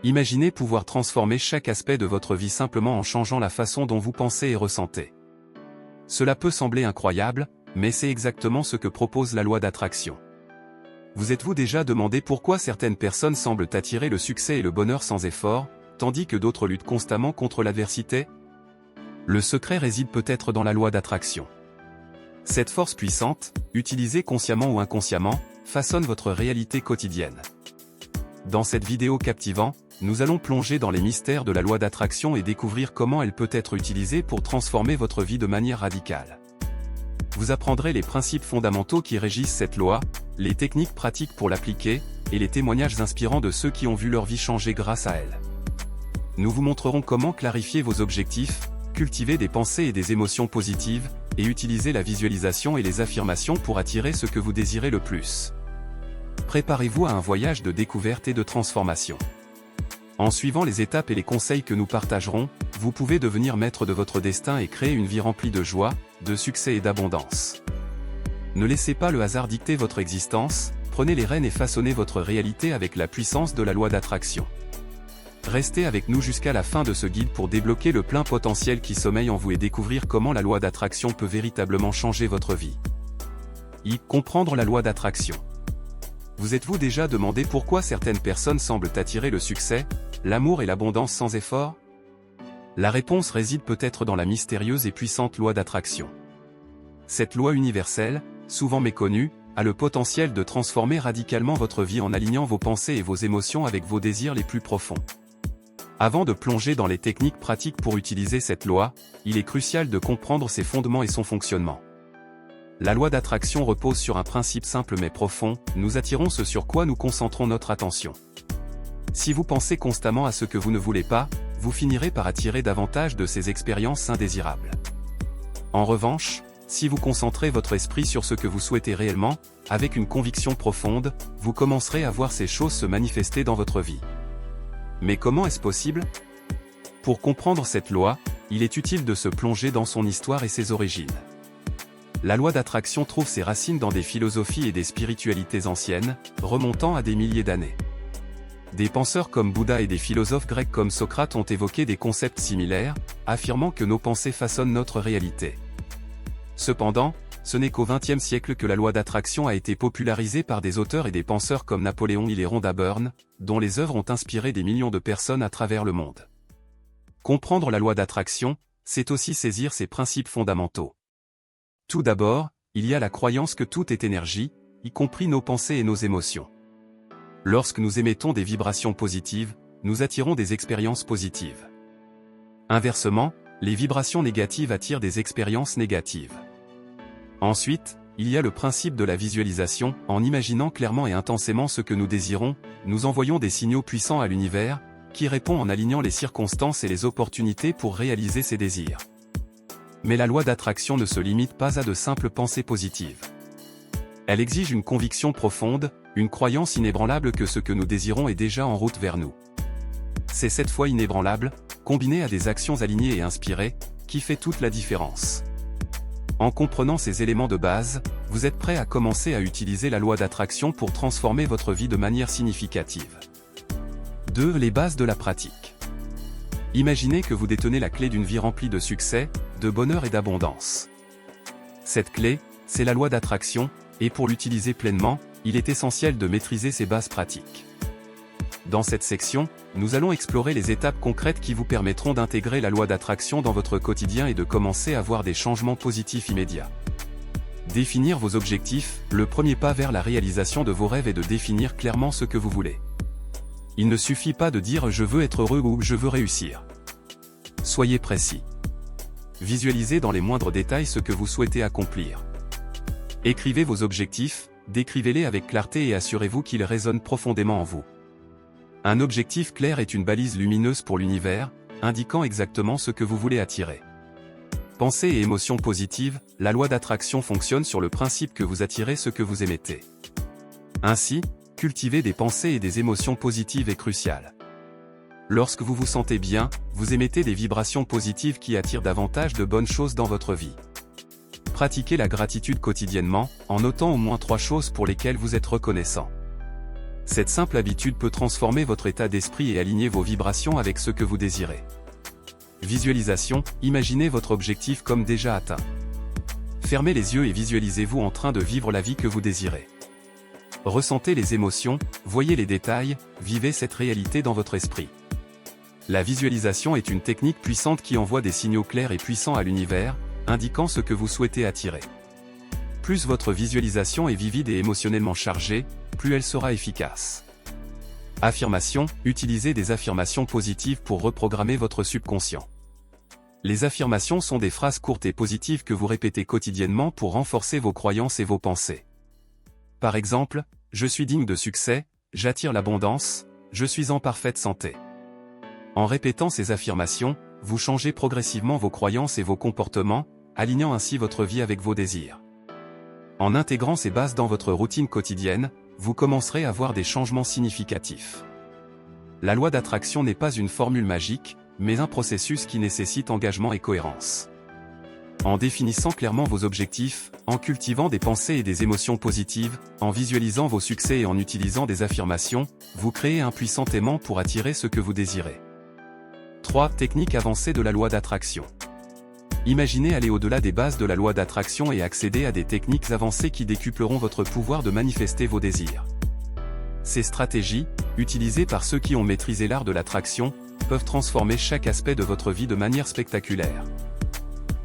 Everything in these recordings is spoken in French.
Imaginez pouvoir transformer chaque aspect de votre vie simplement en changeant la façon dont vous pensez et ressentez. Cela peut sembler incroyable, mais c'est exactement ce que propose la loi d'attraction. Vous êtes-vous déjà demandé pourquoi certaines personnes semblent attirer le succès et le bonheur sans effort, tandis que d'autres luttent constamment contre l'adversité? Le secret réside peut-être dans la loi d'attraction. Cette force puissante, utilisée consciemment ou inconsciemment, façonne votre réalité quotidienne. Dans cette vidéo captivante, nous allons plonger dans les mystères de la loi d'attraction et découvrir comment elle peut être utilisée pour transformer votre vie de manière radicale. Vous apprendrez les principes fondamentaux qui régissent cette loi, les techniques pratiques pour l'appliquer, et les témoignages inspirants de ceux qui ont vu leur vie changer grâce à elle. Nous vous montrerons comment clarifier vos objectifs, cultiver des pensées et des émotions positives, et utiliser la visualisation et les affirmations pour attirer ce que vous désirez le plus. Préparez-vous à un voyage de découverte et de transformation. En suivant les étapes et les conseils que nous partagerons, vous pouvez devenir maître de votre destin et créer une vie remplie de joie, de succès et d'abondance. Ne laissez pas le hasard dicter votre existence, prenez les rênes et façonnez votre réalité avec la puissance de la loi d'attraction. Restez avec nous jusqu'à la fin de ce guide pour débloquer le plein potentiel qui sommeille en vous et découvrir comment la loi d'attraction peut véritablement changer votre vie. Comprendre la loi d'attraction. Vous êtes-vous déjà demandé pourquoi certaines personnes semblent attirer le succès, l'amour et l'abondance sans effort? La réponse réside peut-être dans la mystérieuse et puissante loi d'attraction. Cette loi universelle, souvent méconnue, a le potentiel de transformer radicalement votre vie en alignant vos pensées et vos émotions avec vos désirs les plus profonds. Avant de plonger dans les techniques pratiques pour utiliser cette loi, il est crucial de comprendre ses fondements et son fonctionnement. La loi d'attraction repose sur un principe simple mais profond, nous attirons ce sur quoi nous concentrons notre attention. Si vous pensez constamment à ce que vous ne voulez pas, vous finirez par attirer davantage de ces expériences indésirables. En revanche, si vous concentrez votre esprit sur ce que vous souhaitez réellement, avec une conviction profonde, vous commencerez à voir ces choses se manifester dans votre vie. Mais comment est-ce possible? Pour comprendre cette loi, il est utile de se plonger dans son histoire et ses origines. La loi d'attraction trouve ses racines dans des philosophies et des spiritualités anciennes, remontant à des milliers d'années. Des penseurs comme Bouddha et des philosophes grecs comme Socrate ont évoqué des concepts similaires, affirmant que nos pensées façonnent notre réalité. Cependant, ce n'est qu'au XXe siècle que la loi d'attraction a été popularisée par des auteurs et des penseurs comme Napoléon Hill et Rhonda Byrne, dont les œuvres ont inspiré des millions de personnes à travers le monde. Comprendre la loi d'attraction, c'est aussi saisir ses principes fondamentaux. Tout d'abord, il y a la croyance que tout est énergie, y compris nos pensées et nos émotions. Lorsque nous émettons des vibrations positives, nous attirons des expériences positives. Inversement, les vibrations négatives attirent des expériences négatives. Ensuite, il y a le principe de la visualisation, en imaginant clairement et intensément ce que nous désirons, nous envoyons des signaux puissants à l'univers, qui répond en alignant les circonstances et les opportunités pour réaliser ses désirs. Mais la loi d'attraction ne se limite pas à de simples pensées positives. Elle exige une conviction profonde, une croyance inébranlable que ce que nous désirons est déjà en route vers nous. C'est cette foi inébranlable, combinée à des actions alignées et inspirées, qui fait toute la différence. En comprenant ces éléments de base, vous êtes prêt à commencer à utiliser la loi d'attraction pour transformer votre vie de manière significative. 2. Les bases de la pratique. Imaginez que vous détenez la clé d'une vie remplie de succès, de bonheur et d'abondance. Cette clé, c'est la loi d'attraction, et pour l'utiliser pleinement, il est essentiel de maîtriser ses bases pratiques. Dans cette section, nous allons explorer les étapes concrètes qui vous permettront d'intégrer la loi d'attraction dans votre quotidien et de commencer à voir des changements positifs immédiats. Définir vos objectifs, le premier pas vers la réalisation de vos rêves est de définir clairement ce que vous voulez. Il ne suffit pas de dire « je veux être heureux » ou « je veux réussir ». Soyez précis. Visualisez dans les moindres détails ce que vous souhaitez accomplir. Écrivez vos objectifs, décrivez-les avec clarté et assurez-vous qu'ils résonnent profondément en vous. Un objectif clair est une balise lumineuse pour l'univers, indiquant exactement ce que vous voulez attirer. Pensées et émotions positives, la loi d'attraction fonctionne sur le principe que vous attirez ce que vous émettez. Ainsi, cultiver des pensées et des émotions positives est crucial. Lorsque vous vous sentez bien, vous émettez des vibrations positives qui attirent davantage de bonnes choses dans votre vie. Pratiquez la gratitude quotidiennement, en notant au moins 3 choses pour lesquelles vous êtes reconnaissant. Cette simple habitude peut transformer votre état d'esprit et aligner vos vibrations avec ce que vous désirez. Visualisation, imaginez votre objectif comme déjà atteint. Fermez les yeux et visualisez-vous en train de vivre la vie que vous désirez. Ressentez les émotions, voyez les détails, vivez cette réalité dans votre esprit. La visualisation est une technique puissante qui envoie des signaux clairs et puissants à l'univers, indiquant ce que vous souhaitez attirer. Plus votre visualisation est vivide et émotionnellement chargée, plus elle sera efficace. Affirmation, utilisez des affirmations positives pour reprogrammer votre subconscient. Les affirmations sont des phrases courtes et positives que vous répétez quotidiennement pour renforcer vos croyances et vos pensées. Par exemple, je suis digne de succès, j'attire l'abondance, je suis en parfaite santé. En répétant ces affirmations, vous changez progressivement vos croyances et vos comportements, alignant ainsi votre vie avec vos désirs. En intégrant ces bases dans votre routine quotidienne, vous commencerez à voir des changements significatifs. La loi d'attraction n'est pas une formule magique, mais un processus qui nécessite engagement et cohérence. En définissant clairement vos objectifs, en cultivant des pensées et des émotions positives, en visualisant vos succès et en utilisant des affirmations, vous créez un puissant aimant pour attirer ce que vous désirez. 3. Technique avancée de la loi d'attraction. Imaginez aller au-delà des bases de la loi d'attraction et accéder à des techniques avancées qui décupleront votre pouvoir de manifester vos désirs. Ces stratégies, utilisées par ceux qui ont maîtrisé l'art de l'attraction, peuvent transformer chaque aspect de votre vie de manière spectaculaire.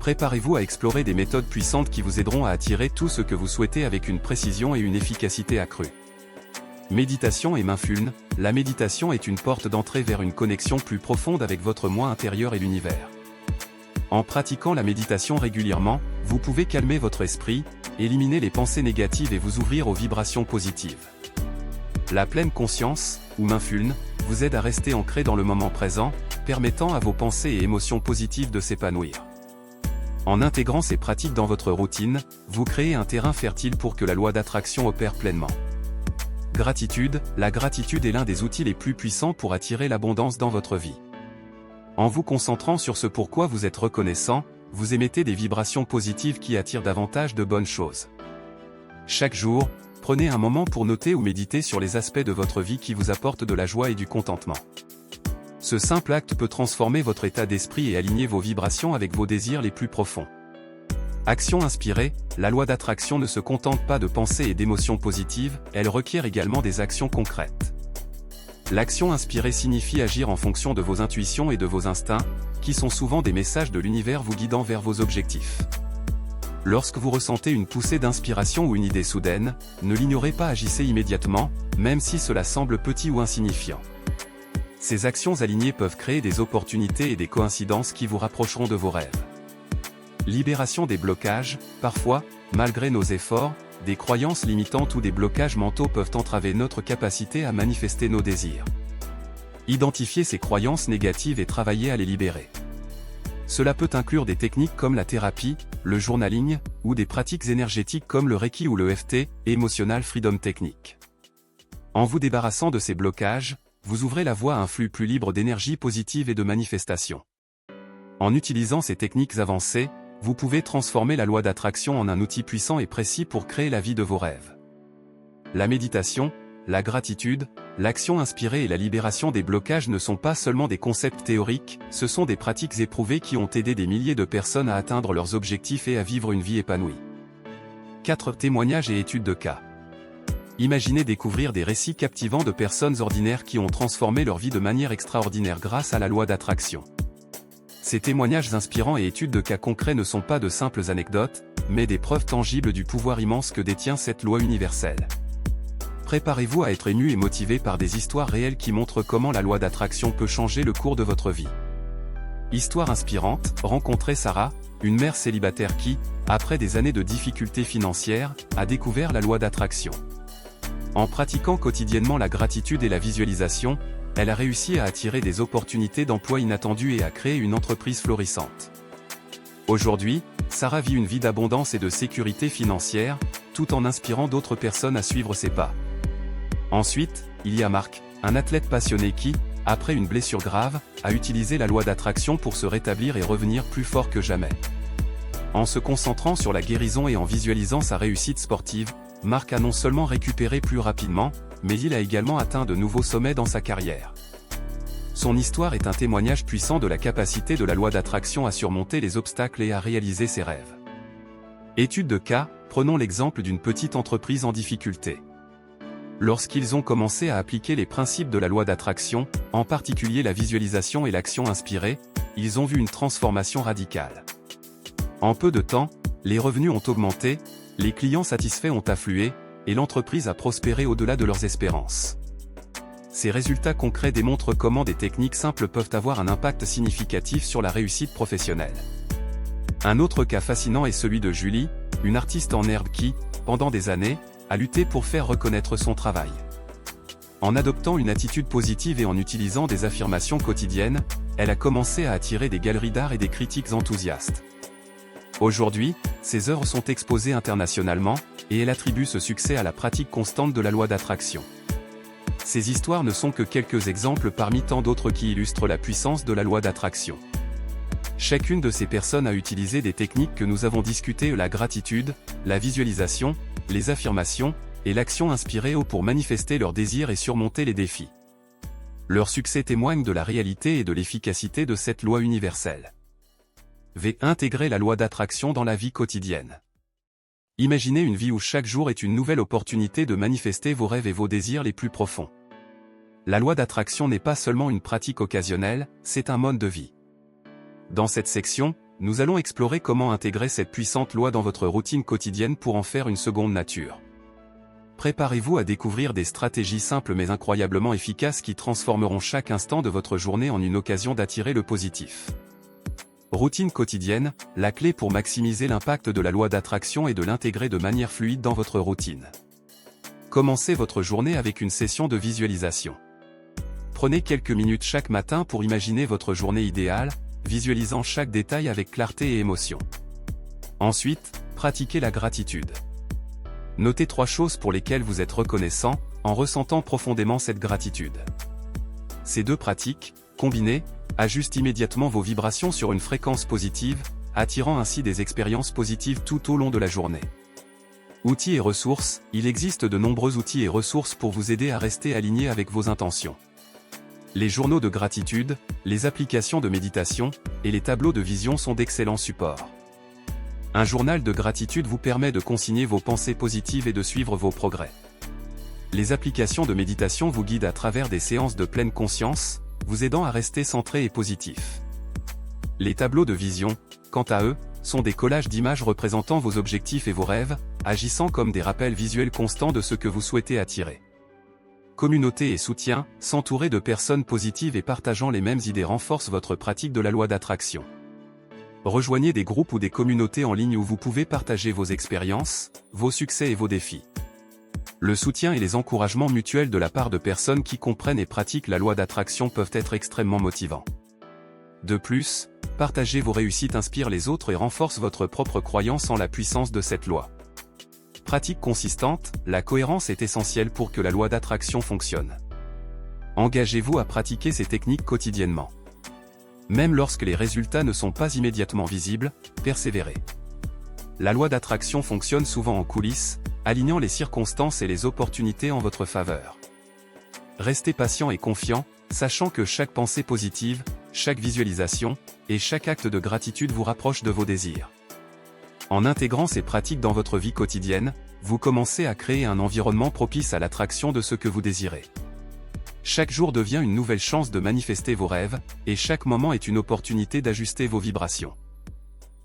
Préparez-vous à explorer des méthodes puissantes qui vous aideront à attirer tout ce que vous souhaitez avec une précision et une efficacité accrues. Méditation et mindfulness, la méditation est une porte d'entrée vers une connexion plus profonde avec votre moi intérieur et l'univers. En pratiquant la méditation régulièrement, vous pouvez calmer votre esprit, éliminer les pensées négatives et vous ouvrir aux vibrations positives. La pleine conscience, ou mindfulness, vous aide à rester ancré dans le moment présent, permettant à vos pensées et émotions positives de s'épanouir. En intégrant ces pratiques dans votre routine, vous créez un terrain fertile pour que la loi d'attraction opère pleinement. Gratitude, la gratitude est l'un des outils les plus puissants pour attirer l'abondance dans votre vie. En vous concentrant sur ce pourquoi vous êtes reconnaissant, vous émettez des vibrations positives qui attirent davantage de bonnes choses. Chaque jour, prenez un moment pour noter ou méditer sur les aspects de votre vie qui vous apportent de la joie et du contentement. Ce simple acte peut transformer votre état d'esprit et aligner vos vibrations avec vos désirs les plus profonds. Action inspirée, la loi d'attraction ne se contente pas de pensées et d'émotions positives, elle requiert également des actions concrètes. L'action inspirée signifie agir en fonction de vos intuitions et de vos instincts, qui sont souvent des messages de l'univers vous guidant vers vos objectifs. Lorsque vous ressentez une poussée d'inspiration ou une idée soudaine, ne l'ignorez pas, agissez immédiatement, même si cela semble petit ou insignifiant. Ces actions alignées peuvent créer des opportunités et des coïncidences qui vous rapprocheront de vos rêves. Libération des blocages, parfois, malgré nos efforts, des croyances limitantes ou des blocages mentaux peuvent entraver notre capacité à manifester nos désirs. Identifiez ces croyances négatives et travaillez à les libérer. Cela peut inclure des techniques comme la thérapie, le journaling, ou des pratiques énergétiques comme le Reiki ou le EFT, Emotional Freedom Technique. En vous débarrassant de ces blocages, vous ouvrez la voie à un flux plus libre d'énergie positive et de manifestation. En utilisant ces techniques avancées, vous pouvez transformer la loi d'attraction en un outil puissant et précis pour créer la vie de vos rêves. La méditation, la gratitude, l'action inspirée et la libération des blocages ne sont pas seulement des concepts théoriques, ce sont des pratiques éprouvées qui ont aidé des milliers de personnes à atteindre leurs objectifs et à vivre une vie épanouie. 4 témoignages et études de cas. Imaginez découvrir des récits captivants de personnes ordinaires qui ont transformé leur vie de manière extraordinaire grâce à la loi d'attraction. Ces témoignages inspirants et études de cas concrets ne sont pas de simples anecdotes, mais des preuves tangibles du pouvoir immense que détient cette loi universelle. Préparez-vous à être ému et motivé par des histoires réelles qui montrent comment la loi d'attraction peut changer le cours de votre vie. Histoire inspirante, rencontrez Sarah, une mère célibataire qui, après des années de difficultés financières, a découvert la loi d'attraction. En pratiquant quotidiennement la gratitude et la visualisation, elle a réussi à attirer des opportunités d'emploi inattendues et à créer une entreprise florissante. Aujourd'hui, Sarah vit une vie d'abondance et de sécurité financière, tout en inspirant d'autres personnes à suivre ses pas. Ensuite, il y a Marc, un athlète passionné qui, après une blessure grave, a utilisé la loi d'attraction pour se rétablir et revenir plus fort que jamais. En se concentrant sur la guérison et en visualisant sa réussite sportive, Marc a non seulement récupéré plus rapidement, mais il a également atteint de nouveaux sommets dans sa carrière. Son histoire est un témoignage puissant de la capacité de la loi d'attraction à surmonter les obstacles et à réaliser ses rêves. Étude de cas, prenons l'exemple d'une petite entreprise en difficulté. Lorsqu'ils ont commencé à appliquer les principes de la loi d'attraction, en particulier la visualisation et l'action inspirée, ils ont vu une transformation radicale. En peu de temps, les revenus ont augmenté, les clients satisfaits ont afflué, et l'entreprise a prospéré au-delà de leurs espérances. Ces résultats concrets démontrent comment des techniques simples peuvent avoir un impact significatif sur la réussite professionnelle. Un autre cas fascinant est celui de Julie, une artiste en herbe qui, pendant des années, a lutté pour faire reconnaître son travail. En adoptant une attitude positive et en utilisant des affirmations quotidiennes, elle a commencé à attirer des galeries d'art et des critiques enthousiastes. Aujourd'hui, ses œuvres sont exposées internationalement, et elle attribue ce succès à la pratique constante de la loi d'attraction. Ces histoires ne sont que quelques exemples parmi tant d'autres qui illustrent la puissance de la loi d'attraction. Chacune de ces personnes a utilisé des techniques que nous avons discutées, la gratitude, la visualisation, les affirmations, et l'action inspirée pour manifester leurs désirs et surmonter les défis. Leur succès témoigne de la réalité et de l'efficacité de cette loi universelle. Intégrer la loi d'attraction dans la vie quotidienne. Imaginez une vie où chaque jour est une nouvelle opportunité de manifester vos rêves et vos désirs les plus profonds. La loi d'attraction n'est pas seulement une pratique occasionnelle, c'est un mode de vie. Dans cette section, nous allons explorer comment intégrer cette puissante loi dans votre routine quotidienne pour en faire une seconde nature. Préparez-vous à découvrir des stratégies simples mais incroyablement efficaces qui transformeront chaque instant de votre journée en une occasion d'attirer le positif. Routine quotidienne, la clé pour maximiser l'impact de la loi d'attraction est de l'intégrer de manière fluide dans votre routine. Commencez votre journée avec une session de visualisation. Prenez quelques minutes chaque matin pour imaginer votre journée idéale, visualisant chaque détail avec clarté et émotion. Ensuite, pratiquez la gratitude. Notez 3 choses pour lesquelles vous êtes reconnaissant, en ressentant profondément cette gratitude. Ces 2 pratiques, combinées, ajustent immédiatement vos vibrations sur une fréquence positive, attirant ainsi des expériences positives tout au long de la journée. Outils et ressources, il existe de nombreux outils et ressources pour vous aider à rester aligné avec vos intentions. Les journaux de gratitude, les applications de méditation, et les tableaux de vision sont d'excellents supports. Un journal de gratitude vous permet de consigner vos pensées positives et de suivre vos progrès. Les applications de méditation vous guident à travers des séances de pleine conscience, vous aidant à rester centré et positif. Les tableaux de vision, quant à eux, sont des collages d'images représentant vos objectifs et vos rêves, agissant comme des rappels visuels constants de ce que vous souhaitez attirer. Communauté et soutien, s'entourer de personnes positives et partageant les mêmes idées renforce votre pratique de la loi d'attraction. Rejoignez des groupes ou des communautés en ligne où vous pouvez partager vos expériences, vos succès et vos défis. Le soutien et les encouragements mutuels de la part de personnes qui comprennent et pratiquent la loi d'attraction peuvent être extrêmement motivants. De plus, partager vos réussites inspire les autres et renforce votre propre croyance en la puissance de cette loi. Pratique consistante, la cohérence est essentielle pour que la loi d'attraction fonctionne. Engagez-vous à pratiquer ces techniques quotidiennement. Même lorsque les résultats ne sont pas immédiatement visibles, persévérez. La loi d'attraction fonctionne souvent en coulisses, alignant les circonstances et les opportunités en votre faveur. Restez patient et confiant, sachant que chaque pensée positive, chaque visualisation, et chaque acte de gratitude vous rapproche de vos désirs. En intégrant ces pratiques dans votre vie quotidienne, vous commencez à créer un environnement propice à l'attraction de ce que vous désirez. Chaque jour devient une nouvelle chance de manifester vos rêves, et chaque moment est une opportunité d'ajuster vos vibrations.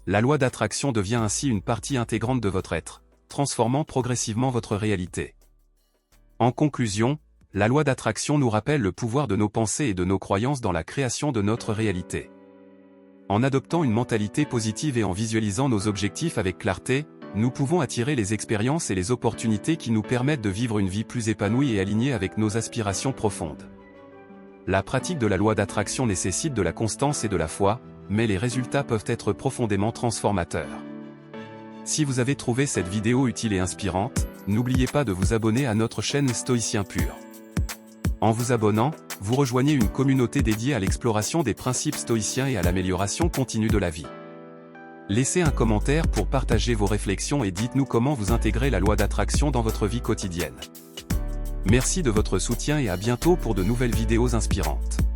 La loi d'attraction devient ainsi une partie intégrante de votre être, transformant progressivement votre réalité. En conclusion, la loi d'attraction nous rappelle le pouvoir de nos pensées et de nos croyances dans la création de notre réalité. En adoptant une mentalité positive et en visualisant nos objectifs avec clarté, nous pouvons attirer les expériences et les opportunités qui nous permettent de vivre une vie plus épanouie et alignée avec nos aspirations profondes. La pratique de la loi d'attraction nécessite de la constance et de la foi, mais les résultats peuvent être profondément transformateurs. Si vous avez trouvé cette vidéo utile et inspirante, n'oubliez pas de vous abonner à notre chaîne Stoïcien Pur. En vous abonnant, vous rejoignez une communauté dédiée à l'exploration des principes stoïciens et à l'amélioration continue de la vie. Laissez un commentaire pour partager vos réflexions et dites-nous comment vous intégrez la loi d'attraction dans votre vie quotidienne. Merci de votre soutien et à bientôt pour de nouvelles vidéos inspirantes.